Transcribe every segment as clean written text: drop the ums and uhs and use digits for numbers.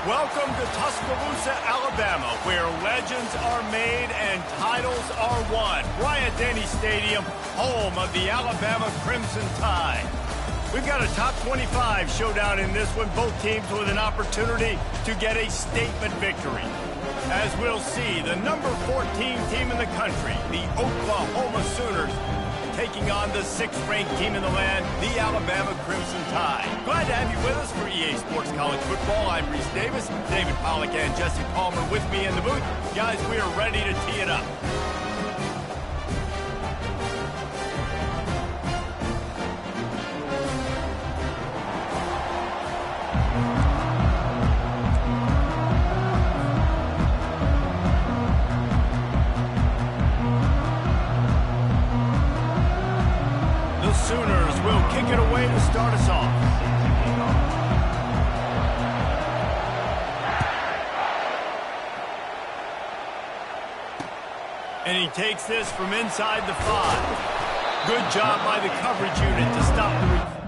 Welcome to Tuscaloosa, Alabama, where legends are made and titles are won. Bryant-Denny Stadium, home of the Alabama Crimson Tide. We've got a top 25 showdown in this one, both teams with an opportunity to get a statement victory. As we'll see, the number 14 team in the country, the Oklahoma Sooners, taking on the 6th-ranked team in the land, the Alabama Crimson Tide. Glad to have you with us for EA Sports College Football. I'm Reese Davis, David Pollack and Jesse Palmer with me in the booth. Guys, we are ready to tee it up. Sooners will kick it away to start us off. And he takes this from inside the 5. Good job by the coverage unit to stop the...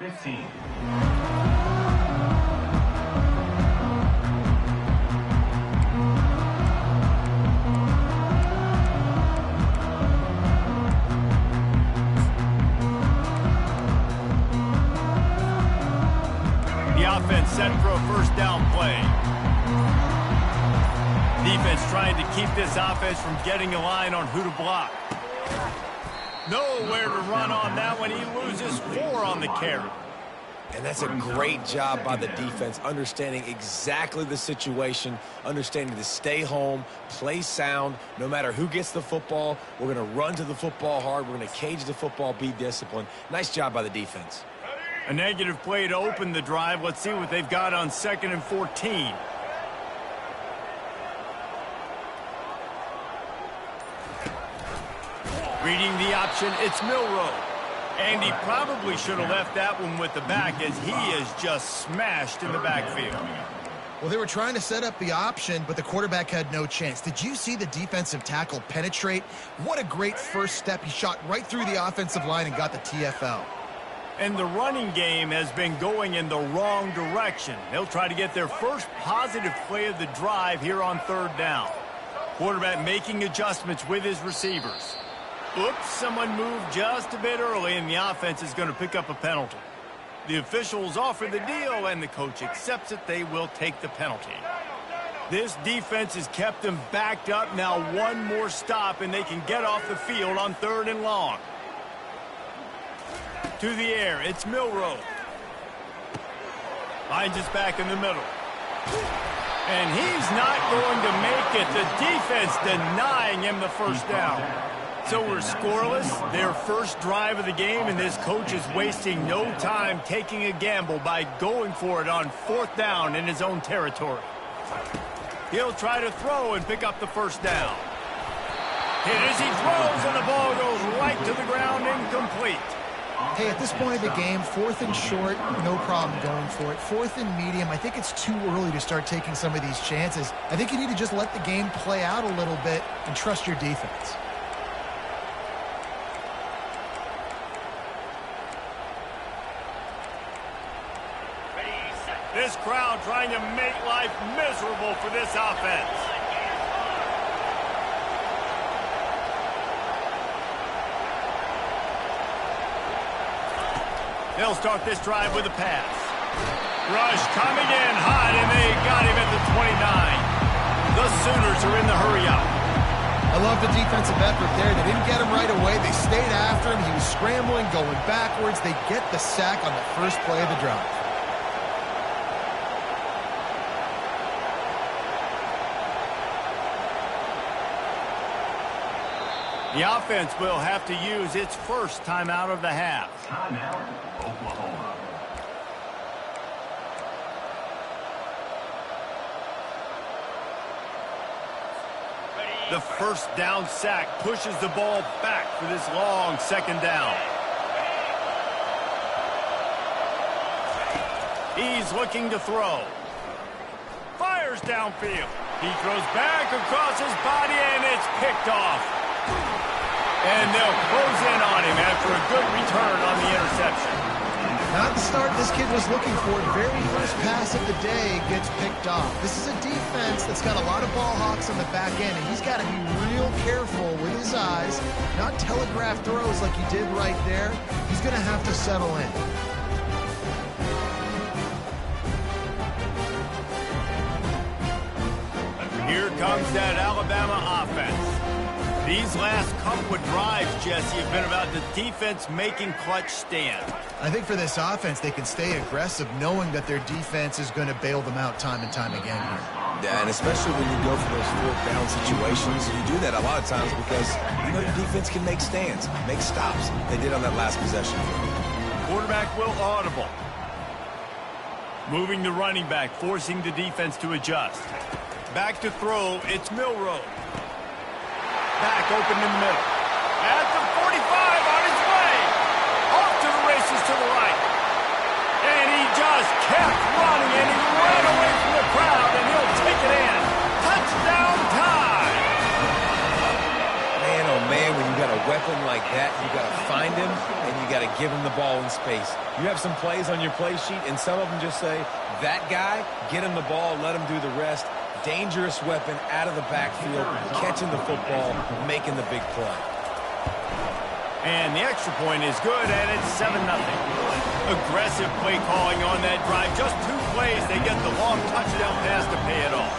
The offense set for a first down play. Defense trying to keep this offense from getting a line on who to block. Nowhere to run on that one. He loses 4 on the carry. And that's a great job by the defense, understanding exactly the situation, understanding to stay home, play sound. No matter who gets the football, we're going to run to the football hard. We're going to cage the football, be disciplined. Nice job by the defense. A negative play to open the drive. Let's see what they've got on 2nd and 14. Reading the option, it's Milroe. And he probably should have left that one with the back, as he is just smashed in the backfield. Well, they were trying to set up the option, but the quarterback had no chance. Did you see the defensive tackle penetrate? What a great first step. He shot right through the offensive line and got the TFL. And the running game has been going in the wrong direction. They'll try to get their first positive play of the drive here on 3rd down. Quarterback making adjustments with his receivers. Oops, someone moved just a bit early, and the offense is going to pick up a penalty. The officials offer the deal, and the coach accepts it. They will take the penalty. This defense has kept them backed up. Now one more stop, and they can get off the field on 3rd and long. To the air, it's Milroe. Finds us back in the middle. And he's not going to make it. The defense denying him the first down. So we're scoreless, their first drive of the game, and this coach is wasting no time taking a gamble by going for it on 4th down in his own territory. He'll try to throw and pick up the first down. Hit as he throws, and the ball goes right to the ground, incomplete. Hey, at this point of the game, 4th and short, no problem going for it. 4th and medium, I think it's too early to start taking some of these chances. I think you need to just let the game play out a little bit and trust your defense. This crowd trying to make life miserable for this offense. They'll start this drive with a pass. Rush coming in hot, and they got him at the 29. The Sooners are in the hurry up. I love the defensive effort there. They didn't get him right away. They stayed after him. He was scrambling, going backwards. They get the sack on the first play of the drive. The offense will have to use its first timeout of the half. Timeout, Oklahoma. The first down sack pushes the ball back for this long 2nd down. He's looking to throw. Fires downfield. He throws back across his body, and it's picked off. And they'll close in on him after a good return on the interception. Not the start this kid was looking for. Very first pass of the day gets picked off. This is a defense that's got a lot of ball hawks on the back end, and he's got to be real careful with his eyes, not telegraph throws like he did right there. He's going to have to settle in. Here comes that Alabama offense. These last couple of drives, Jesse, have been about the defense making clutch stands. I think for this offense, they can stay aggressive knowing that their defense is going to bail them out time and time again here. Yeah, and especially when you go for those 4th down situations, you do that a lot of times because you know your defense can make stands, make stops. They did on that last possession. Quarterback will audible. Moving the running back, forcing the defense to adjust. Back to throw, it's Milroe. Back open in the middle. At the 45, on his way. Off to the races to the right. And he just kept running, and he ran away from the crowd, and he'll take it in. Touchdown time. Man, oh man, when you got a weapon like that, you got to find him, and you got to give him the ball in space. You have some plays on your play sheet, and some of them just say, that guy, get him the ball, let him do the rest. Dangerous weapon out of the backfield, catching the football, making the big play. And the extra point is good, and it's 7-0. Aggressive play calling on that drive. Just 2 plays, they get the long touchdown pass to pay it off.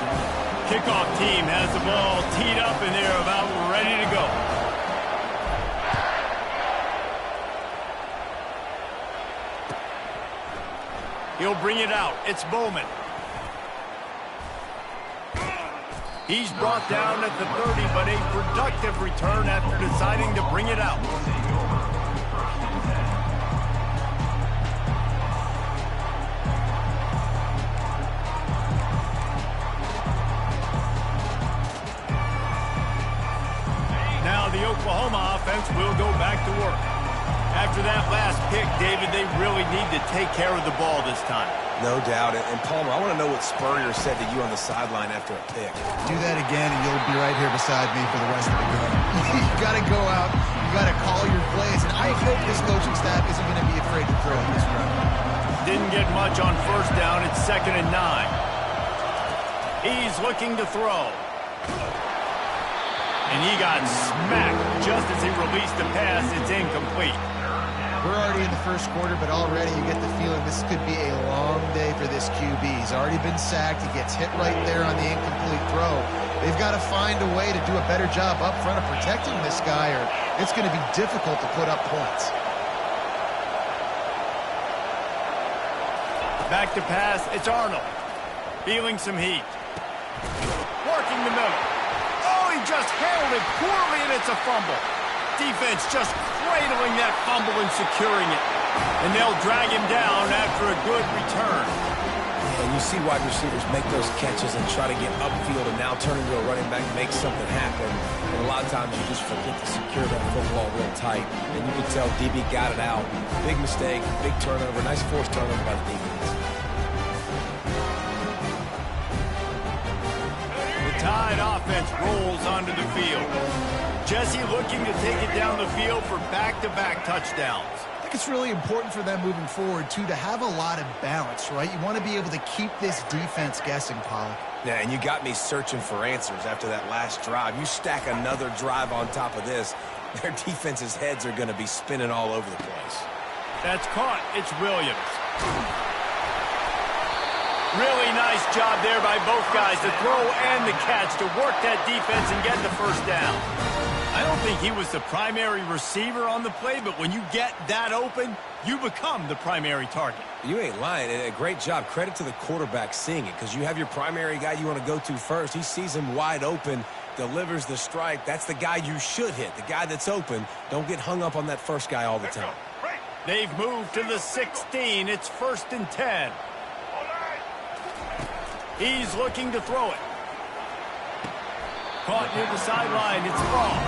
Kickoff team has the ball teed up, and they're about ready to go. He'll bring it out. It's Bowman. He's brought down at the 30, but a productive return after deciding to bring it out. Now the Oklahoma offense will go back to work. After that last pick, David, they really need to take care of the ball this time. No doubt. And Palmer, I want to know what Spurrier said to you on the sideline after a pick. Do that again, and you'll be right here beside me for the rest of the game. You got to go out. You got to call your plays. And I hope this coaching staff isn't going to be afraid to throw this run. Didn't get much on first down. It's 2nd and 9. He's looking to throw. And he got smacked just as he released the pass. It's incomplete. We're already in the first quarter, but already you get the feeling this could be a long day for this QB. He's already been sacked. He gets hit right there on the incomplete throw. They've got to find a way to do a better job up front of protecting this guy, or it's going to be difficult to put up points. Back to pass. It's Arnold. Feeling some heat. Working the middle. Oh, he just handled it poorly, and it's a fumble. Defense just cradling that fumble and securing it. And they'll drag him down after a good return. And you see wide receivers make those catches and try to get upfield and now turn into a running back, make something happen. And a lot of times you just forget to secure that football real tight. And you can tell DB got it out. Big mistake, big turnover, nice forced turnover by the defense. The Tide offense rolls onto the field. Jesse looking to take it down the field for back-to-back touchdowns. I think it's really important for them moving forward, too, to have a lot of balance, right? You want to be able to keep this defense guessing, Pollock. Yeah, and you got me searching for answers after that last drive. You stack another drive on top of this, their defense's heads are going to be spinning all over the place. That's caught. It's Williams. Really nice job there by both guys, the throw and the catch, to work that defense and get the first down. I don't think he was the primary receiver on the play, but when you get that open, you become the primary target. You ain't lying. A great job. Credit to the quarterback seeing it, because you have your primary guy you want to go to first. He sees him wide open, delivers the strike. That's the guy you should hit, the guy that's open. Don't get hung up on that first guy all the time. They've moved to the 16. It's 1st and 10. He's looking to throw it. Caught near the sideline. It's Ball.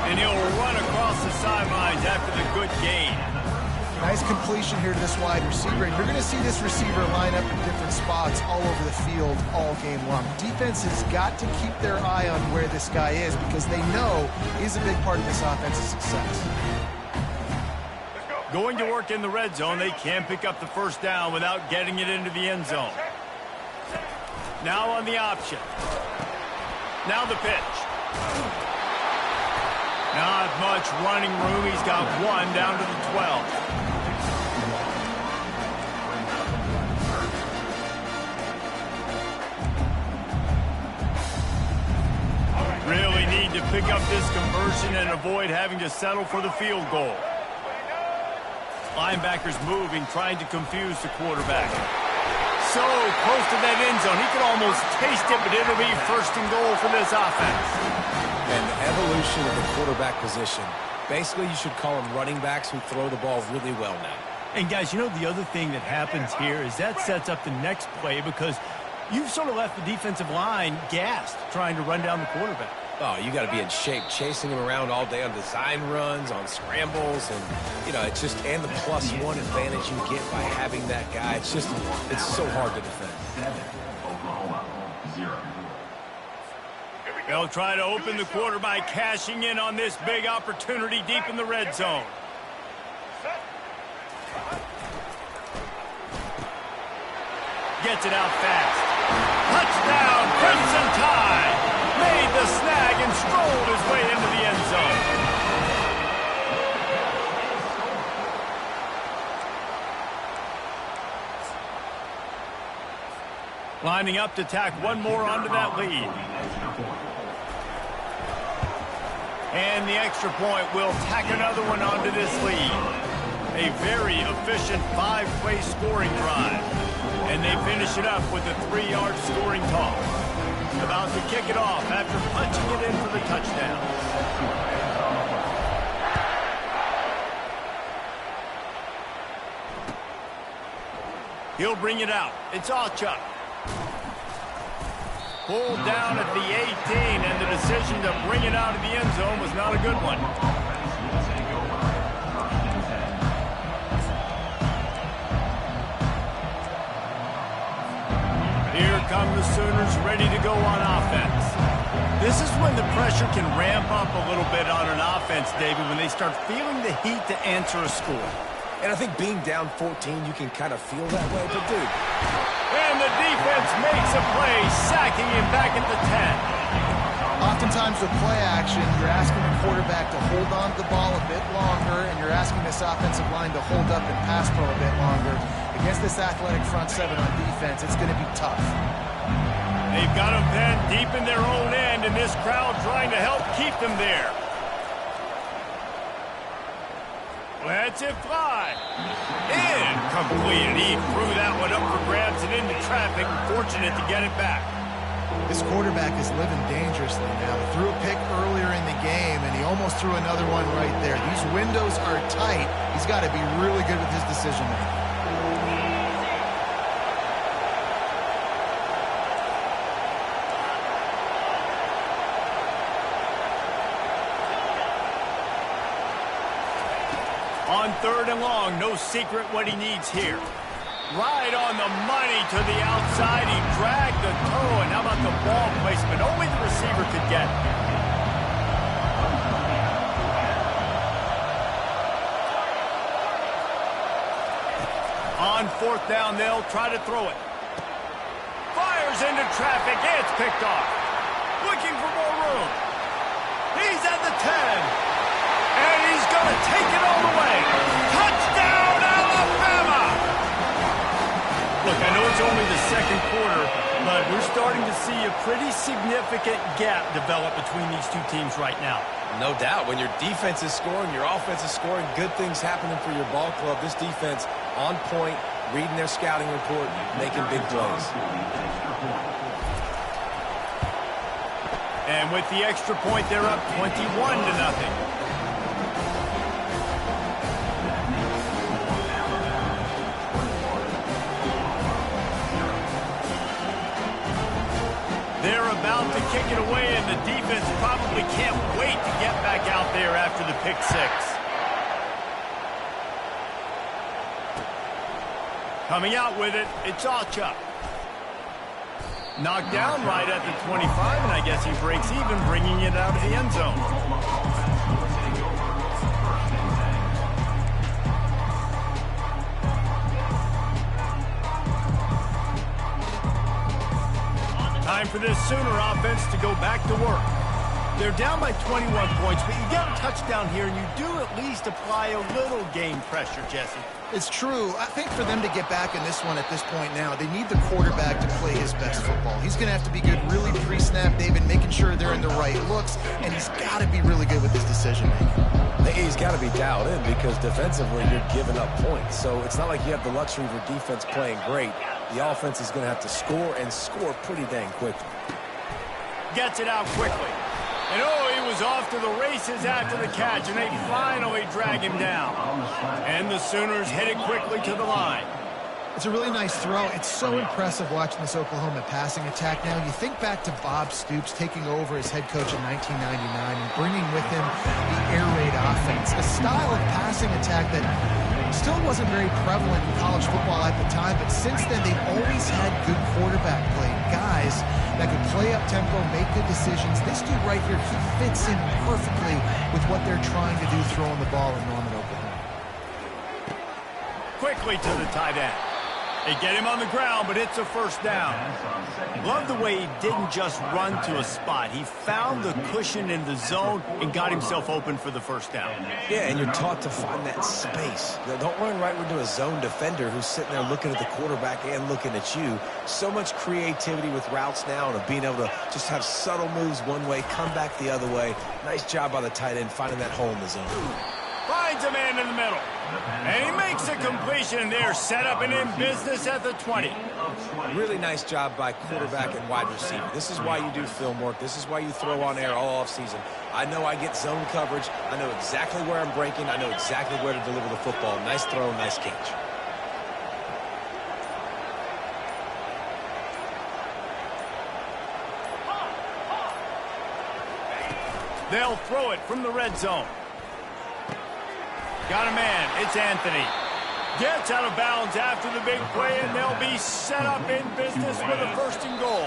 And he'll run across the sidelines after the good gain. Nice completion here to this wide receiver. And you're going to see this receiver line up in different spots all over the field all game long. Defense has got to keep their eye on where this guy is, because they know he's a big part of this offense's success. Going to work in the red zone. They can pick up the first down without getting it into the end zone. Now on the option. Now the pitch. Not much running room. He's got one down to the 12. Really need to pick up this conversion and avoid having to settle for the field goal. Linebackers moving, trying to confuse the quarterback. So close to that end zone. He could almost taste it, but it'll be 1st and goal for this offense. And the evolution of the quarterback position. Basically, you should call them running backs who throw the ball really well now. And, guys, you know the other thing that happens here is that sets up the next play, because you've sort of left the defensive line gassed trying to run down the quarterback. Oh, you got to be in shape, chasing him around all day on design runs, on scrambles, and, you know, it's just, and the +1 advantage you get by having that guy. It's just, it's so hard to defend. 7, Oklahoma, 0. They'll try to open the quarter by cashing in on this big opportunity deep in the red zone. Gets it out fast. Touchdown, Crimson Tide! Made the snag and strolled his way into the end zone. Lining up to tack one more onto that lead. And the extra point will tack another one onto this lead. A very efficient 5-play scoring drive. And they finish it up with a 3-yard scoring toss. About to kick it off after punching it in for the touchdown. He'll bring it out. It's Achuk. Pulled down at the 18, and the decision to bring it out of the end zone was not a good one. Here come the Sooners ready to go on offense. This is when the pressure can ramp up a little bit on an offense, David, when they start feeling the heat to answer a score. And I think being down 14, you can kind of feel that way, but dude. And the defense makes a play, sacking him back at the 10. Oftentimes with play action, you're asking the quarterback to hold on to the ball a bit longer, and you're asking this offensive line to hold up and pass pro a bit longer. Against this athletic front seven on defense, it's going to be tough. They've got them pinned deep in their own end, and this crowd trying to help keep them there. Lets it fly. Incomplete. He threw that one up for grabs and into traffic. Fortunate to get it back. This quarterback is living dangerously now. He threw a pick earlier in the game, and he almost threw another one right there. These windows are tight. He's got to be really good with his decision-making. On 3rd and long, no secret what he needs here. Right on the money to the outside. He dragged the toe, and how about the ball placement? Only the receiver could get it. On 4th down, they'll try to throw it. Fires into traffic. It's picked off. Looking for more room. He's at the 10. And he's going to take it all the way. Touchdown, Alabama! Look, I know it's only the 2nd quarter, but we're starting to see a pretty significant gap develop between these two teams right now. No doubt. When your defense is scoring, your offense is scoring, good things happening for your ball club. This defense on point, reading their scouting report, making big plays. And with the extra point, they're up 21-0. They're about to kick it away, and the defense probably can't wait to get back out there after the pick 6. Coming out with it, it's Achuk. Knocked down right at the 25, and I guess he breaks even, bringing it out of the end zone. Time for this Sooner offense to go back to work. They're down by 21 points, but you get a touchdown here, and you do at least apply a little game pressure, Jesse. It's true. I think for them to get back in this one at this point now, they need the quarterback to play his best football. He's going to have to be good really pre-snap, David, making sure they're in the right looks, and he's got to be really good with his decision-making. He's got to be dialed in because defensively you're giving up points. So it's not like you have the luxury of your defense playing great. The offense is going to have to score and score pretty dang quickly. Gets it out quickly. And he was off to the races after the catch, and they finally drag him down. And the Sooners hit it quickly to the line. It's a really nice throw. It's so impressive watching this Oklahoma passing attack now. You think back to Bob Stoops taking over as head coach in 1999 and bringing with him the air raid offense, a style of passing attack that still wasn't very prevalent in college football at the time, but since then they've always had good quarterback play, guys that could play up tempo, make good decisions. This dude right here, he fits in perfectly with what they're trying to do throwing the ball in Norman, Oklahoma. Quickly to the tight end. They get him on the ground, but it's a first down. Love the way he didn't just run to a spot. He found the cushion in the zone and got himself open for the first down. Yeah, and you're taught to find that space. Don't run right into a zone defender who's sitting there looking at the quarterback and looking at you. So much creativity with routes now and being able to just have subtle moves one way, come back the other way. Nice job by the tight end finding that hole in the zone. Finds a man in the middle. And he makes a completion there, set up and in business at the 20. Really nice job by quarterback and wide receiver. This is why you do film work. This is why you throw on air all offseason. I know I get zone coverage. I know exactly where I'm breaking. I know exactly where to deliver the football. Nice throw, nice catch. They'll throw it from the red zone. Got a man. It's Anthony. Gets out of bounds after the big play, and they'll be set up in business with a first and goal.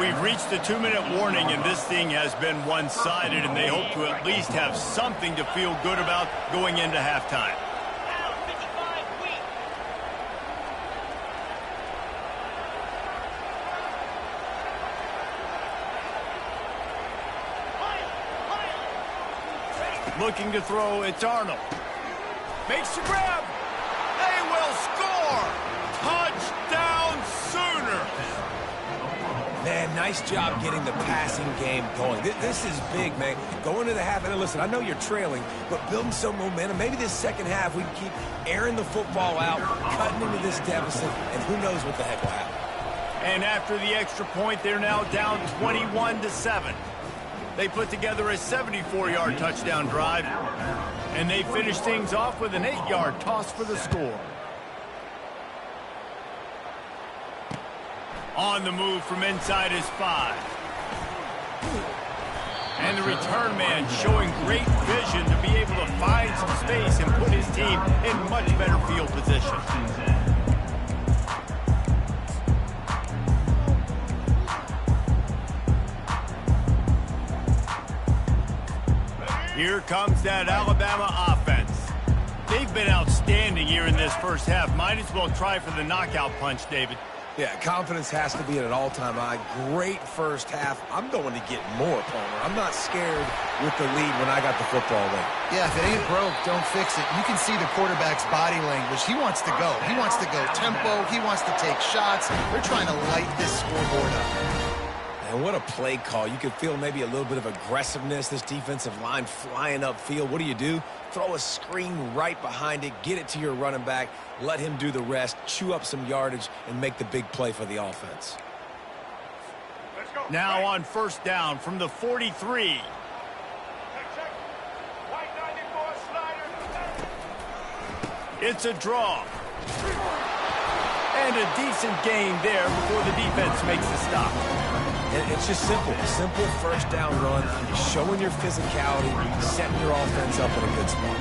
We've reached the 2-minute warning, and this thing has been one-sided, and they hope to at least have something to feel good about going into halftime. Looking to throw, it's Arnold. Makes the grab. They will score. Touchdown Sooner. Man, nice job getting the passing game going. This is big, man. Going to the half, and listen, I know you're trailing, but building some momentum. Maybe this second half we can keep airing the football out, cutting into this deficit, and who knows what the heck will happen. And after the extra point, they're now down 21-7. They put together a 74-yard touchdown drive, and they finish things off with an 8-yard toss for the score. On the move from inside his 5. And the return man showing great vision to be able to find some space and put his team in much better field position. Here comes that Alabama offense. They've been outstanding here in this first half. Might as well try for the knockout punch, David. Yeah, confidence has to be at an all-time high. Great first half. I'm going to get more, Palmer. I'm not scared with the lead when I got the football late. Yeah, if it ain't broke, don't fix it. You can see the quarterback's body language. He wants to go. He wants to go tempo. He wants to take shots. They're trying to light this scoreboard up. And what a play call. You could feel maybe a little bit of aggressiveness, this defensive line flying upfield. What do? Throw a screen right behind it, get it to your running back, let him do the rest, chew up some yardage, and make the big play for the offense. Now on first down from the 43. It's a draw. And a decent gain there before the defense makes the stop. And it's just simple first down run, showing your physicality, setting your offense up in a good spot.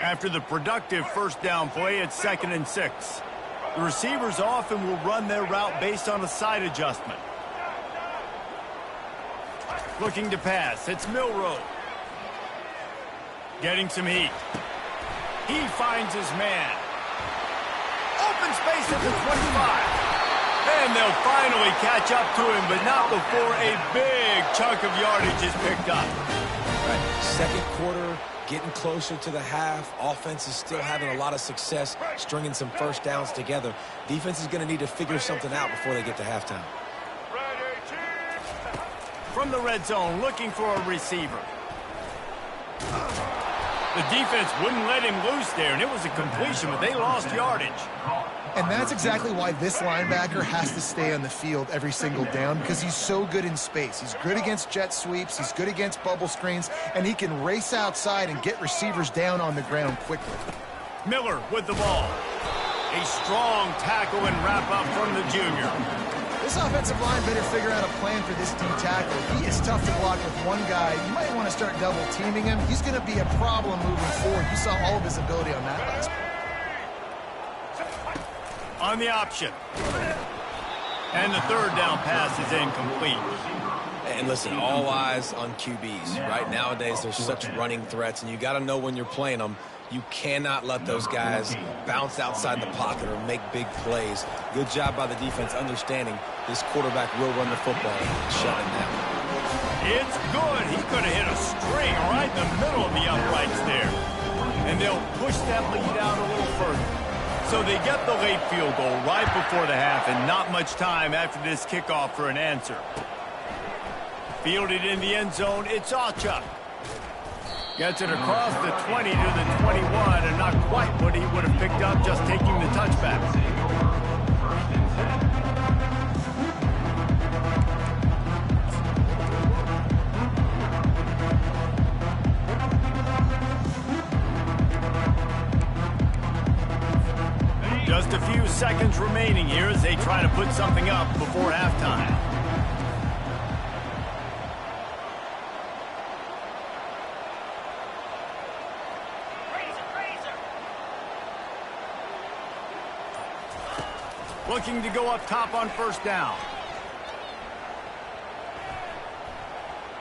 After the productive first down play, it's 2nd and 6. The receivers often will run their route based on a side adjustment. Looking to pass, it's Milroe. Getting some heat. He finds his man. Open space at the 25. And they'll finally catch up to him, but not before a big chunk of yardage is picked up. Right. Second quarter, getting closer to the half. Offense is still having a lot of success stringing some first downs together. Defense is going to need to figure something out before they get to halftime. From the red zone, looking for a receiver. The defense wouldn't let him loose there, and it was a completion, but they lost yardage. And that's exactly why this linebacker has to stay on the field every single down, because he's so good in space. He's good against jet sweeps, he's good against bubble screens, and he can race outside and get receivers down on the ground quickly. Miller with the ball. A strong tackle and wrap-up from the junior. This offensive line better figure out a plan for this D tackle. He is tough to block with one guy. You might want to start double-teaming him. He's going to be a problem moving forward. You saw all of his ability on that last play. On the option. And the third down pass is incomplete. And listen, all eyes on QBs. Right nowadays, there's such running threats, and you got to know when you're playing them, you cannot let those guys bounce outside the pocket or make big plays. Good job by the defense understanding this quarterback will run the football and shut him down. It's good. He could have hit a string right in the middle of the uprights there. And they'll push that lead out a little further. So they get the late field goal right before the half, and not much time after this kickoff for an answer. Fielded in the end zone, it's Alchuk. Gets it across the 20 to the 21, and not quite what he would have picked up just taking the touchback. Just a few seconds remaining here as they try to put something up before halftime. Looking to go up top on first down.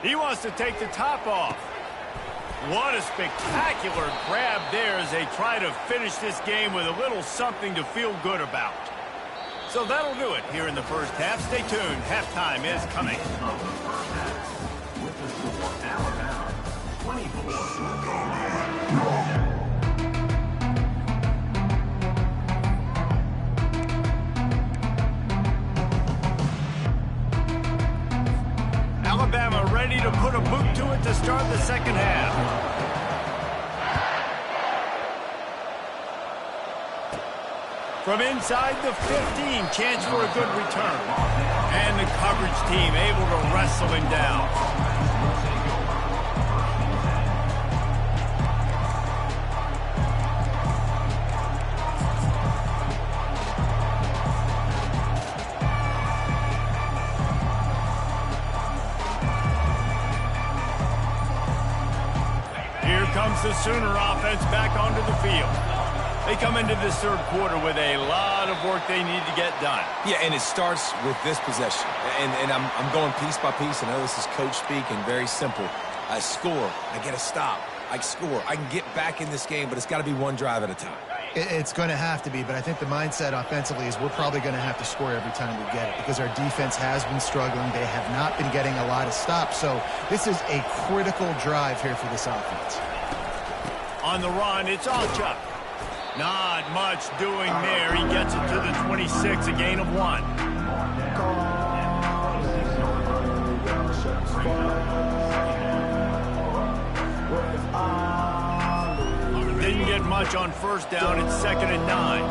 He wants to take the top off. What a spectacular grab there as they try to finish this game with a little something to feel good about. So that'll do it here in the first half. Stay tuned. Halftime is coming. With the score, Alabama 24. Alabama ready to put a boot to it to start the second half. From inside the 15, chance for a good return. And the coverage team able to wrestle him down. Comes the Sooner offense back onto the field. They come into this third quarter with a lot of work they need to get done. Yeah, and it starts with this possession. And I'm going piece by piece. I know this is coach speak and very simple. I score. I get a stop. I score. I can get back in this game, but it's got to be one drive at a time. It's going to have to be, but I think the mindset offensively is we're probably going to have to score every time we get it because our defense has been struggling. They have not been getting a lot of stops. So this is a critical drive here for this offense. On the run, it's Alchuk. Not much doing there. He gets it to the 26, a gain of 1. Didn't get much on first down. It's 2nd and 9.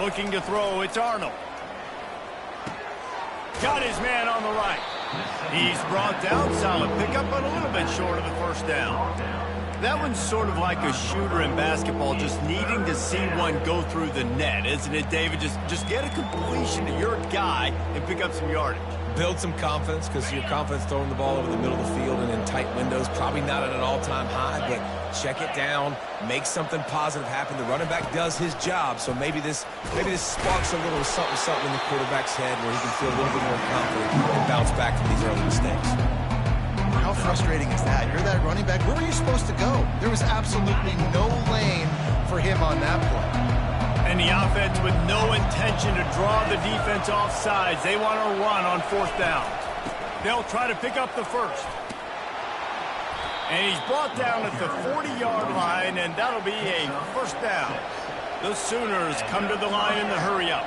Looking to throw, it's Arnold. Got his man on the right. He's brought down. Solid pickup, but a little bit short of the first down. That one's sort of like a shooter in basketball, just needing to see one go through the net, isn't it, David? Just get a completion to your guy and pick up some yardage. Build some confidence because your confidence throwing the ball over the middle of the field and in tight windows, probably not at an all-time high, but check it down, make something positive happen. The running back does his job, so maybe this sparks a little something in the quarterback's head where he can feel a little bit more confident and bounce back from these early mistakes. How frustrating is that? You're that running back. Where were you supposed to go? There was absolutely no lane for him on that play. And the offense with no intention to draw the defense off sides. They want to run on fourth down. They'll try to pick up the first. And he's brought down at the 40-yard line, and that'll be a first down. The Sooners come to the line in the hurry-up.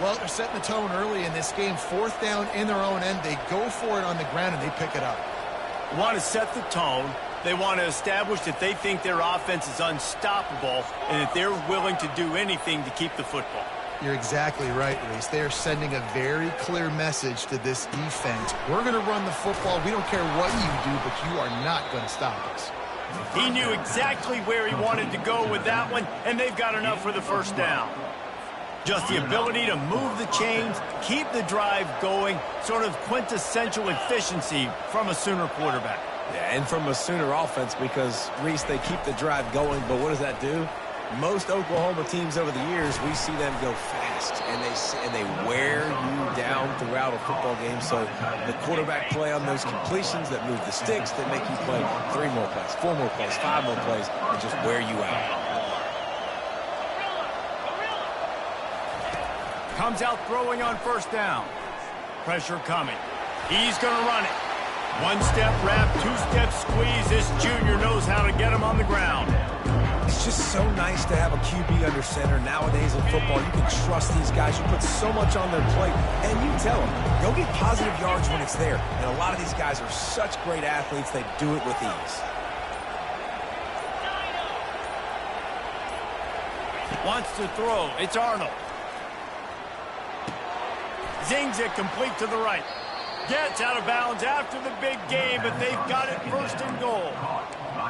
Well, they're setting the tone early in this game. Fourth down in their own end. They go for it on the ground, and they pick it up. They want to set the tone. They want to establish that they think their offense is unstoppable and that they're willing to do anything to keep the football. You're exactly right, Reese. They are sending a very clear message to this defense. We're going to run the football. We don't care what you do, but you are not going to stop us. He knew exactly where he wanted to go with that one, and they've got enough for the first down. Just the ability to move the chains, keep the drive going, sort of quintessential efficiency from a Sooner quarterback. Yeah, and from a Sooner offense because, Reese, they keep the drive going, but what does that do? Most Oklahoma teams over the years, we see them go fast, and they wear you down throughout a football game. So the quarterback play on those completions that move the sticks, that make you play 3 more plays, 4 more plays, 5 more plays, and just wear you out. Comes out throwing on first down. Pressure coming. He's going to run it. 1-step wrap, 2-step squeeze. This junior knows how to get him on the ground. It's just so nice to have a QB under center. Nowadays in football, you can trust these guys. You put so much on their plate, and you tell them, go get positive yards when it's there. And a lot of these guys are such great athletes, they do it with ease. Wants to throw. It's Arnold. Zings it complete to the right. Gets out of bounds after the big game, but they've got it first and goal.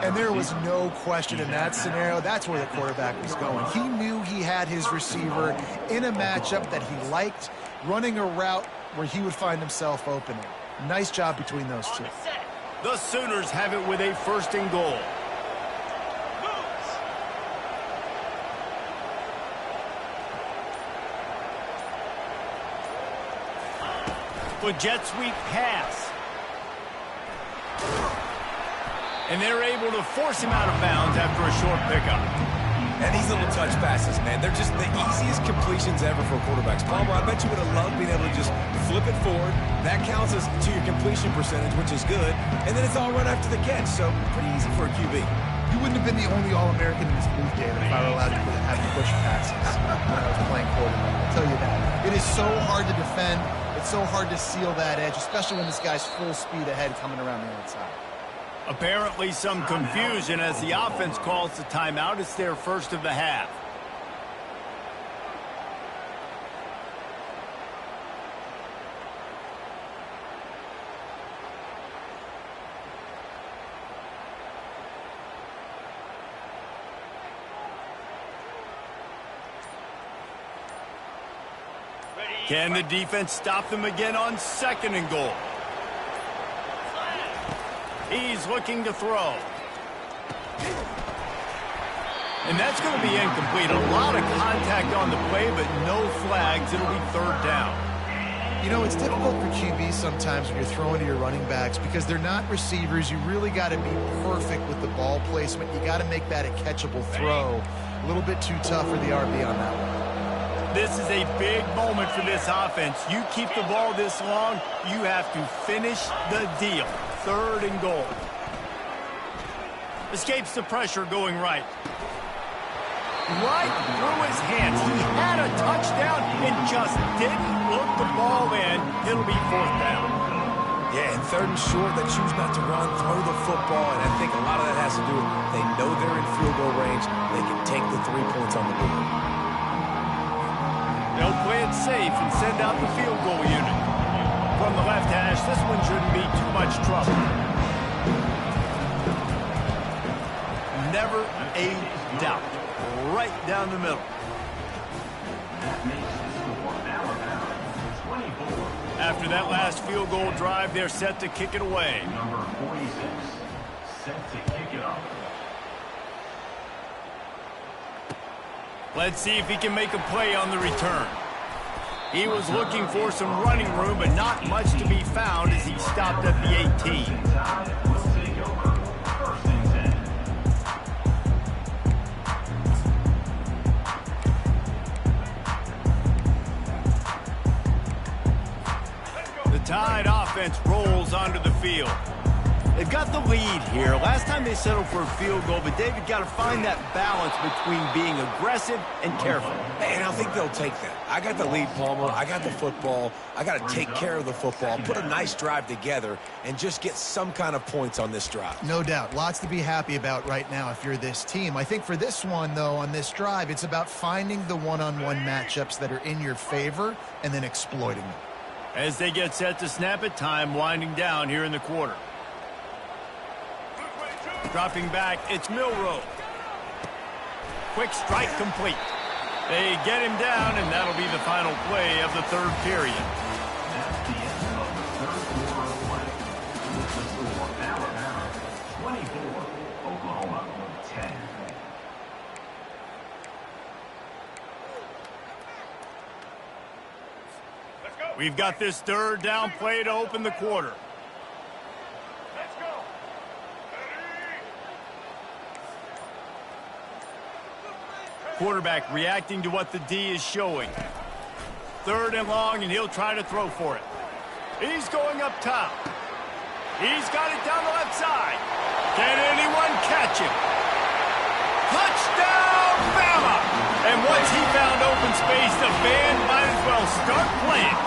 And there was no question in that scenario. That's where the quarterback was going. He knew he had his receiver in a matchup that he liked, running a route where he would find himself opening. Nice job between those two. The Sooners have it with a first and goal. With jet sweep pass. And they're able to force him out of bounds after a short pickup. And these little touch passes, man, they're just the easiest completions ever for quarterbacks. Palmer, I bet you would have loved being able to just flip it forward. That counts as to your completion percentage, which is good. And then it's all run after the catch, so pretty easy for a QB. You wouldn't have been the only All-American in this booth, David, if I were allowed to have push passes when I was playing quarterback. I'll tell you that. It is so hard to defend. It's so hard to seal that edge, especially when this guy's full speed ahead coming around the outside. Apparently some confusion as the offense calls the timeout. It's their first of the half. Can the defense stop them again on second and goal? He's looking to throw. And that's going to be incomplete. A lot of contact on the play, but no flags. It'll be third down. You know, it's difficult for QBs sometimes when you're throwing to your running backs because they're not receivers. You really got to be perfect with the ball placement. You got to make that a catchable throw. A little bit too tough for the RB on that one. This is a big moment for this offense. You keep the ball this long, you have to finish the deal. Third and goal. Escapes the pressure going right. Right through his hands. He had a touchdown and just didn't look the ball in. It'll be fourth down. Yeah, and third and short, they choose not to run, throw the football, and I think a lot of that has to do with they know they're in field goal range. They can take the 3 points on the board. They'll play it safe and send out the field goal unit. From the left hash, this one shouldn't be too much trouble. Never a doubt. Right down the middle. That makes the score Alabama 24. After that last field goal drive, they're set to kick it away. Number 46, set to kick it off. Let's see if he can make a play on the return. He was looking for some running room, but not much to be found as he stopped at the 18. Will take over. First and 10. The Tide offense rolls onto the field. They've got the lead here. Last time they settled for a field goal, but David got to find that balance between being aggressive and careful. And I think they'll take that. I got the lead, Palmer. I got the football. I got to take care of the football, put a nice drive together, and just get some kind of points on this drive. No doubt. Lots to be happy about right now if you're this team. I think for this one, though, on this drive, it's about finding the one-on-one matchups that are in your favor and then exploiting them. As they get set to snap it, time winding down here in the quarter. Dropping back, it's Milroe. Quick strike complete. They get him down, and that'll be the final play of the third period. That's the end of the third quarter of play. With the score Alabama 24, Oklahoma 10. We've got this third down play to open the quarter. Let's go. Quarterback reacting to what the D is showing. Third and long, and he'll try to throw for it. He's going up top. He's got it down the left side. Can anyone catch him? Touchdown, Bama! And once he found open space, the band might as well start playing.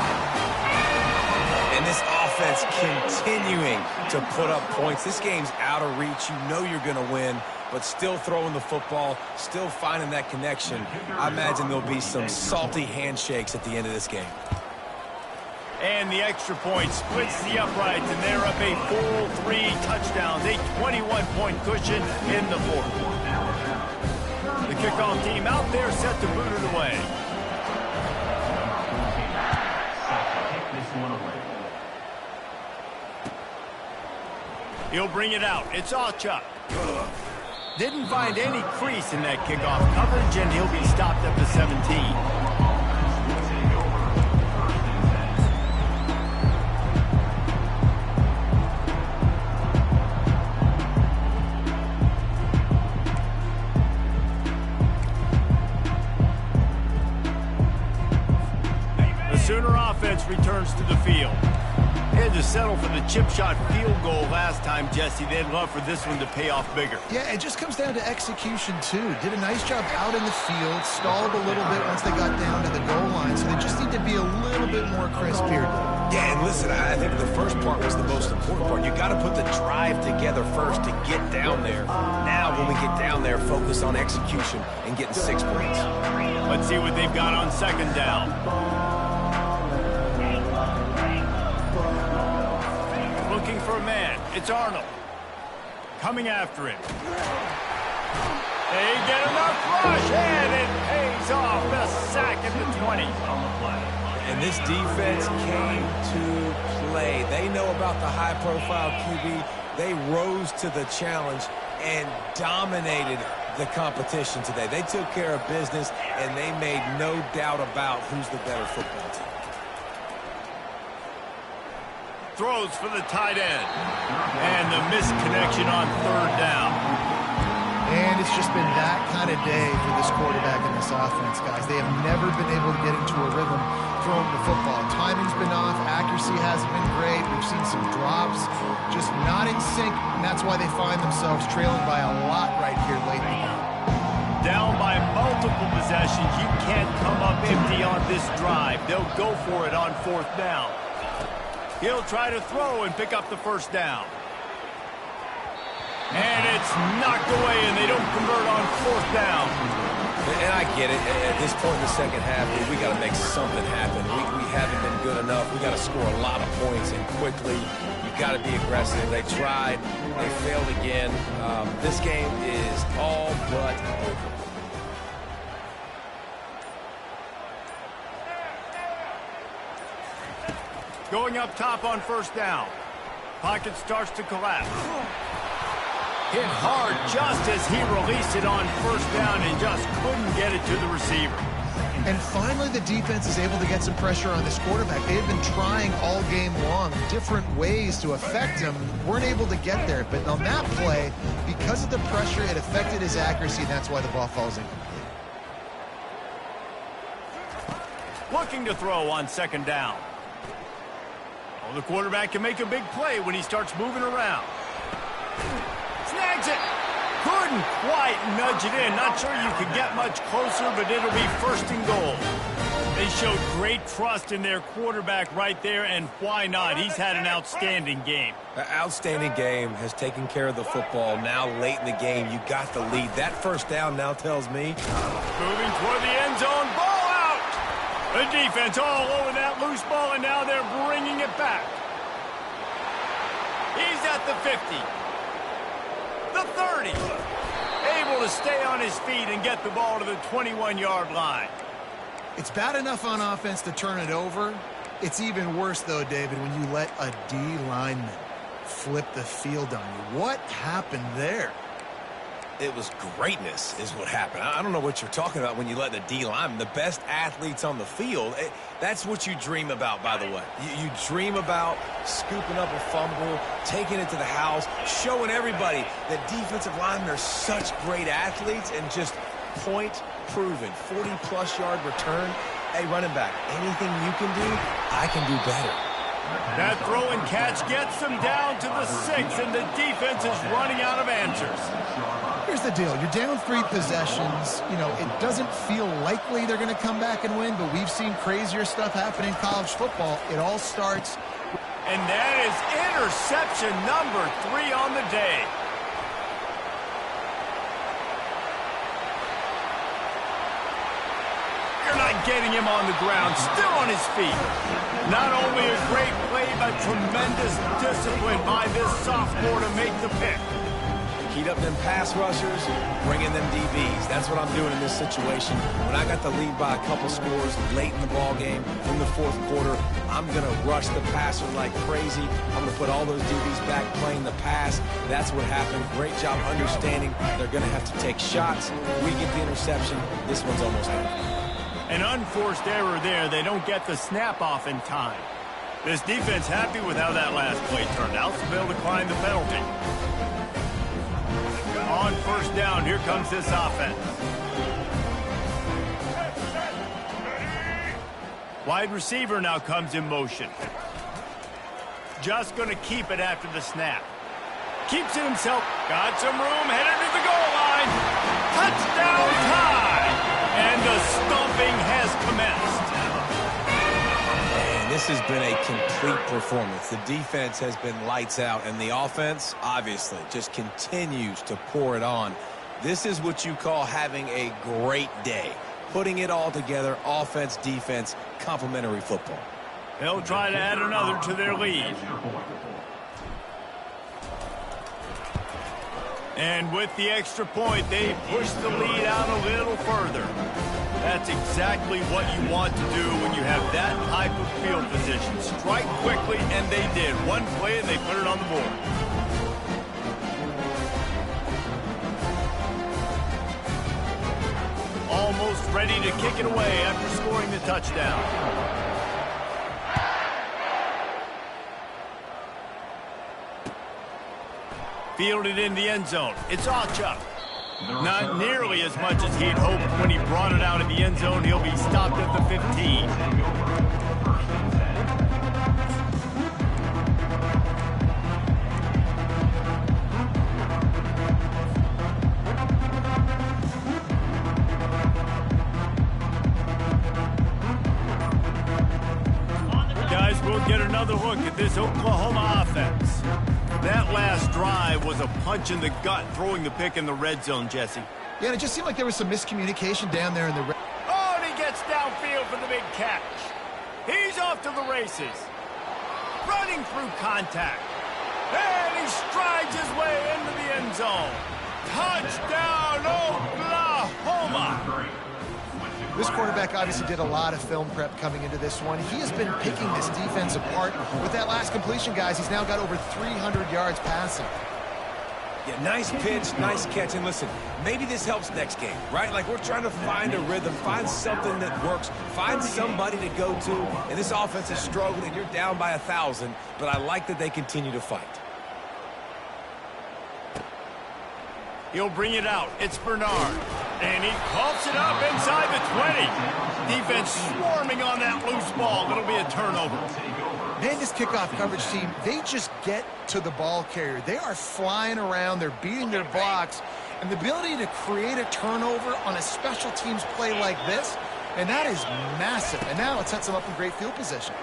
And this offense continuing to put up points. This game's out of reach. You know you're going to win, but still throwing the football, still finding that connection. I imagine there'll be some salty handshakes at the end of this game. And the extra point splits the uprights, and they're up a full 3 touchdowns, a 21-point cushion in the fourth. The kickoff team out there set to boot it away. Take this one away. He'll bring it out. It's Allchuck. Didn't find any crease in that kickoff coverage, and he'll be stopped at the 17. Sooner offense returns to the field. They had to settle for the chip shot field goal last time, Jesse. They'd love for this one to pay off bigger. Yeah, it just comes down to execution, too. Did a nice job out in the field, stalled a little bit once they got down to the goal line, so they just need to be a little bit more crisp here. Yeah, and listen, I think the first part was the most important part. You got to put the drive together first to get down there. Now, when we get down there, focus on execution and getting 6 points. Let's see what they've got on second down. Looking for a man. It's Arnold. Coming after him. They get enough rush, and it pays off. The sack at the 20. And this defense came to play. They know about the high-profile QB. They rose to the challenge and dominated the competition today. They took care of business, and they made no doubt about who's the better football team. Throws for the tight end. And the misconnection on third down. And it's just been that kind of day for this quarterback and this offense, guys. They have never been able to get into a rhythm throwing the football. Timing's been off. Accuracy hasn't been great. We've seen some drops, just not in sync, and that's why they find themselves trailing by a lot right here late in the game. Down by multiple possessions. You can't come up empty on this drive. They'll go for it on fourth down. He'll try to throw and pick up the first down. And it's knocked away, and they don't convert on fourth down. And I get it. At this point in the second half, we got to make something happen. We haven't been good enough. We got to score a lot of points and quickly. You got to be aggressive. They tried. They failed again. This game is all but over. Going up top on first down. Pocket starts to collapse. Hit hard just as he released it on first down and just couldn't get it to the receiver. And finally, the defense is able to get some pressure on this quarterback. They have been trying all game long different ways to affect him. Weren't able to get there. But on that play, because of the pressure, it affected his accuracy, and that's why the ball falls incomplete. Looking to throw on second down. Oh, the quarterback can make a big play when he starts moving around. Snags it. Couldn't quite nudge it in. Not sure you could get much closer, but it'll be first and goal. They showed great trust in their quarterback right there, and why not? He's had an outstanding game. An outstanding game, has taken care of the football. Now late in the game, you got the lead. That first down now tells me. Moving toward the end zone. Ball out. The defense all over that loose ball, and now they're bringing it back. He's at the 50. The 30. Able to stay on his feet and get the ball to the 21-yard line. It's bad enough on offense to turn it over. It's even worse, though, David, when you let a D lineman flip the field on you. What happened there? It was greatness is what happened. I don't know what you're talking about when you let the D-line, the best athletes on the field. That's what you dream about, by the way. You dream about scooping up a fumble, taking it to the house, showing everybody that defensive linemen are such great athletes and just point-proven, 40-plus yard return. Hey, running back, anything you can do, I can do better. That throw and catch gets them down to the 6, and the defense is running out of answers. Here's the deal. You're down 3 possessions. You know, it doesn't feel likely they're going to come back and win, but we've seen crazier stuff happen in college football. It all starts. And that is interception number 3 on the day. You're not getting him on the ground, still on his feet. Not only a great play, but tremendous discipline by this sophomore to make the pick. Heat up them pass rushers, bring in them DBs. That's what I'm doing in this situation. When I got the lead by a couple scores late in the ball game, in the 4th quarter, I'm going to rush the passer like crazy. I'm going to put all those DBs back playing the pass. That's what happened. Great job understanding they're going to have to take shots. We get the interception. This one's almost over. An unforced error there. They don't get the snap off in time. This defense happy with how that last play turned out, so they'll decline the penalty. On 1st down, here comes this offense. Wide receiver now comes in motion. Just going to keep it after the snap. Keeps it himself. Got some room, headed to the goal line. Touchdown time! And the stomping has commenced. And this has been a complete performance. The defense has been lights out, and the offense, obviously, just continues to pour it on. This is what you call having a great day. Putting it all together, offense, defense, complementary football. They'll try to add another to their lead. And with the extra point, they push the lead out a little further. That's exactly what you want to do when you have that type of field position. Strike quickly, and they did. One play, and they put it on the board. Almost ready to kick it away after scoring the touchdown. Fielded in the end zone. It's Achuk. Not nearly as much as he'd hoped when he brought it out of the end zone. He'll be stopped at the 15. Guys, we'll get another look at this Oklahoma offense. That last drive was a punch in the gut, throwing the pick in the red zone, Jesse. Yeah, and it just seemed like there was some miscommunication down there in the red. Oh, and he gets downfield for the big catch. He's off to the races. Running through contact. And he strides his way into the end zone. Touchdown, Oklahoma! This quarterback obviously did a lot of film prep coming into this one. He has been picking this defense apart. With that last completion, guys, he's now got over 300 yards passing. Yeah, nice pitch, nice catch. And listen, maybe this helps next game, right? Like, we're trying to find a rhythm, find something that works, find somebody to go to. And this offense is struggling. You're down by 1,000, but I like that they continue to fight. He'll bring it out. It's Bernard. And he coughs it up inside the 20. Defense swarming on that loose ball. It'll be a turnover. Man, this kickoff coverage team, they just get to the ball carrier. They are flying around. They're beating their blocks. And the ability to create a turnover on a special teams play like this, and that is massive. And now it sets them up in great field position.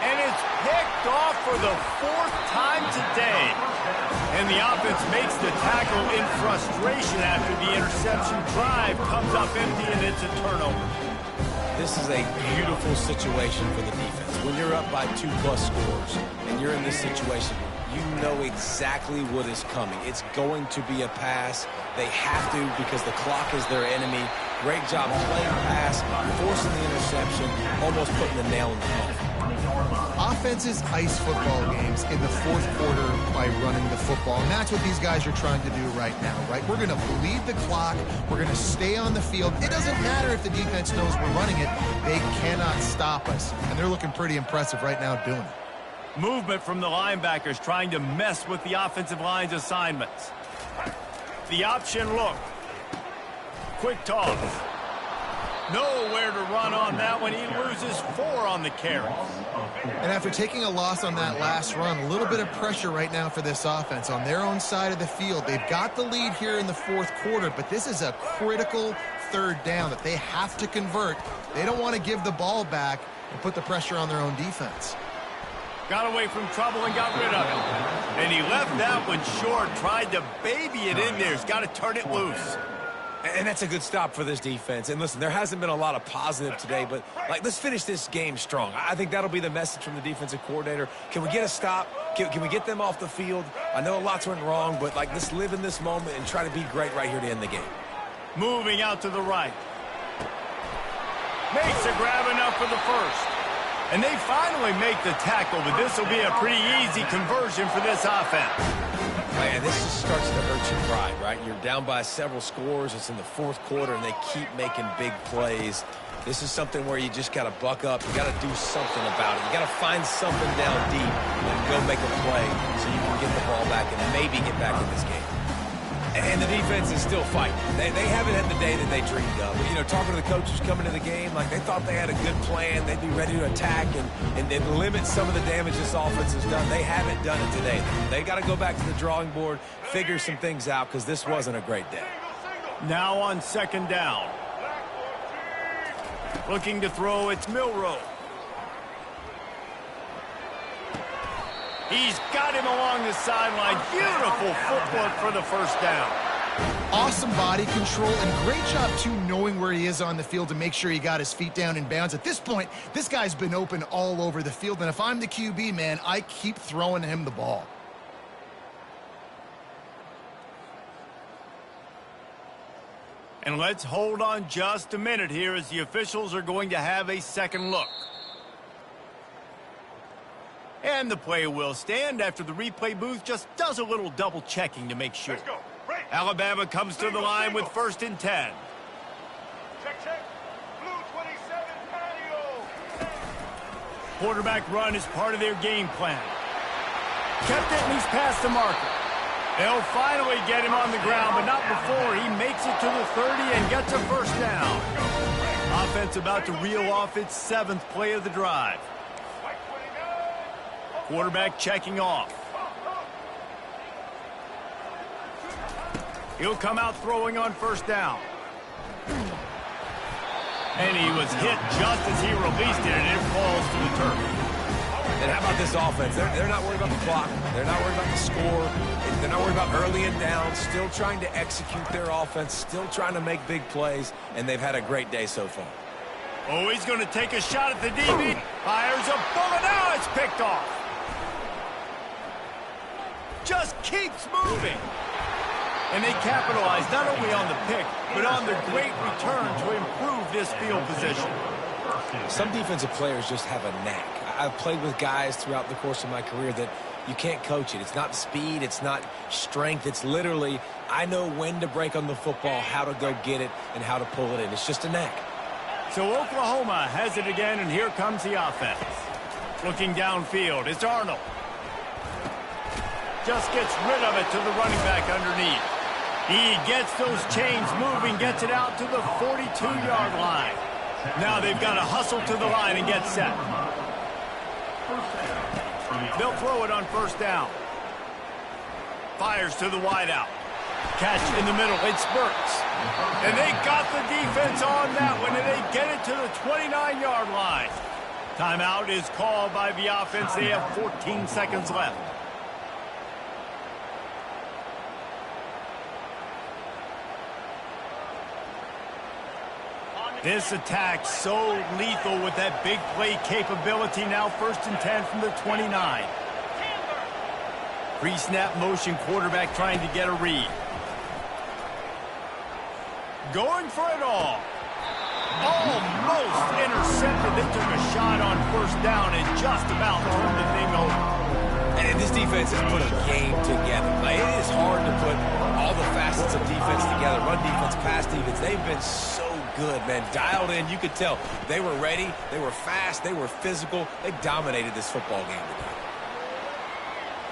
And it's picked off for the 4th time today. And the offense makes the tackle in frustration after the interception. Drive comes up empty, and it's a turnover. This is a beautiful situation for the defense. When you're up by 2+ scores and you're in this situation, you know exactly what is coming. It's going to be a pass. They have to because the clock is their enemy. Great job playing pass, forcing the interception, almost putting the nail in the head. yard line. Offenses ice football games in the fourth quarter by running the football, and that's what these guys are trying to do right now, right? We're going to bleed the clock. We're going to stay on the field. It doesn't matter if the defense knows we're running it. They cannot stop us, and they're looking pretty impressive right now doing it. Movement from the linebackers trying to mess with the offensive line's assignments. The option look. Quick toss. Nowhere to run on that one. He loses 4 on the carry. And after taking a loss on that last run, a little bit of pressure right now for this offense on their own side of the field. They've got the lead here in the fourth quarter, but this is a critical third down that they have to convert. They don't want to give the ball back and put the pressure on their own defense. Got away from trouble and got rid of it. And he left that one short, tried to baby it in there. He's got to turn it loose. And that's a good stop for this defense. And listen, there hasn't been a lot of positive today, but let's finish this game strong. I think that'll be the message from the defensive coordinator. Can we get a stop? Can we get them off the field? I know lots went wrong, but let's live in this moment and try to be great right here to end the game. Moving out to the right. Makes a grab enough for the first. And they finally make the tackle, but this will be a pretty easy conversion for this offense. Man, this just starts to hurt your pride, right? You're down by several scores. It's in the fourth quarter, and they keep making big plays. This is something where you just got to buck up. You got to do something about it. You got to find something down deep and go make a play so you can get the ball back and maybe get back in this game. And the defense is still fighting. They haven't had the day that they dreamed of. You know, talking to the coaches coming to the game, they thought they had a good plan. They'd be ready to attack and limit some of the damage this offense has done. They haven't done it today. They got to go back to the drawing board, figure some things out, because this wasn't a great day. Now on second down. Looking to throw, it's Milroe. He's got him along the sideline. Beautiful footwork for the first down. Awesome body control and great job, too, knowing where he is on the field to make sure he got his feet down in bounds. At this point, this guy's been open all over the field, and if I'm the QB, man, I keep throwing him the ball. And let's hold on just a minute here as the officials are going to have a second look. And the play will stand after the replay booth just does a little double checking to make sure. Alabama comes to the line with 1st and 10. Check. Blue 27, patio. Quarterback run is part of their game plan. Kept it and he's past the marker. They'll finally get him on the ground, but not before he makes it to the 30 and gets a first down. Offense about to reel off its 7th play of the drive. Quarterback checking off. He'll come out throwing on first down. And he was hit just as he released it, and it falls to the turf. And how about this offense? They're not worried about the clock. They're not worried about the score. They're not worried about early and down. Still trying to execute their offense. Still trying to make big plays. And they've had a great day so far. Oh, he's going to take a shot at the DB. Fires a bullet. Now it's picked off. Just keeps moving. And they capitalize not only on the pick, but on the great return to improve this field position. Some defensive players just have a knack. I've played with guys throughout the course of my career that you can't coach it. It's not speed. It's not strength. It's literally, I know when to break on the football, how to go get it, and how to pull it in. It's just a knack. So Oklahoma has it again, and here comes the offense. Looking downfield, it's Arnold. Just gets rid of it to the running back underneath. He gets those chains moving, gets it out to the 42-yard line. Now they've got to hustle to the line and get set. They'll throw it on first down. Fires to the wideout. Catch in the middle. It spurts. And they got the defense on that one, and they get it to the 29-yard line. Timeout is called by the offense. They have 14 seconds left. This attack so lethal with that big play capability. Now 1st and 10 from the 29. Pre-snap motion, quarterback trying to get a read. Going for it all. Almost intercepted They took a shot on first down and just about turned the thing over. And this defense has put a game together. Like, it is hard to put all the facets of defense together. Run defense, pass defense. They've been so good, man. Dialed in. You could tell they were ready. They were fast. They were physical. They dominated this football game today.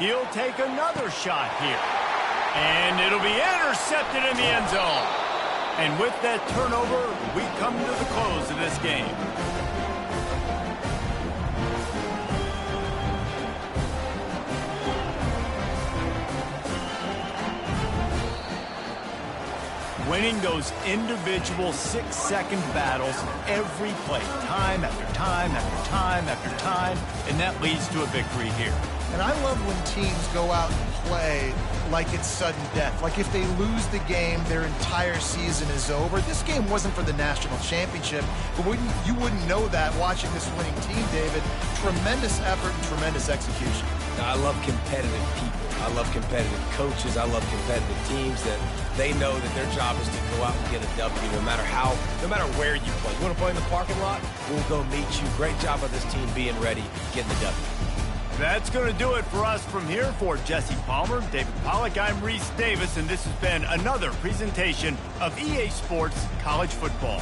He'll take another shot here. And it'll be intercepted in the end zone. And with that turnover, we come to the close of this game. Winning those individual 6-second battles every play, time after time after time after time, and that leads to a victory here. And I love when teams go out and play like it's sudden death. Like if they lose the game, their entire season is over. This game wasn't for the national championship, but you wouldn't know that watching this winning team, David. Tremendous effort and tremendous execution. I love competitive people. I love competitive coaches. I love competitive teams that they know that their job is to go out and get a W no matter where you play. You want to play in the parking lot? We'll go meet you. Great job of this team being ready, getting the W. That's going to do it for us from here. For Jesse Palmer, David Pollack, I'm Reese Davis, and this has been another presentation of EA Sports College Football.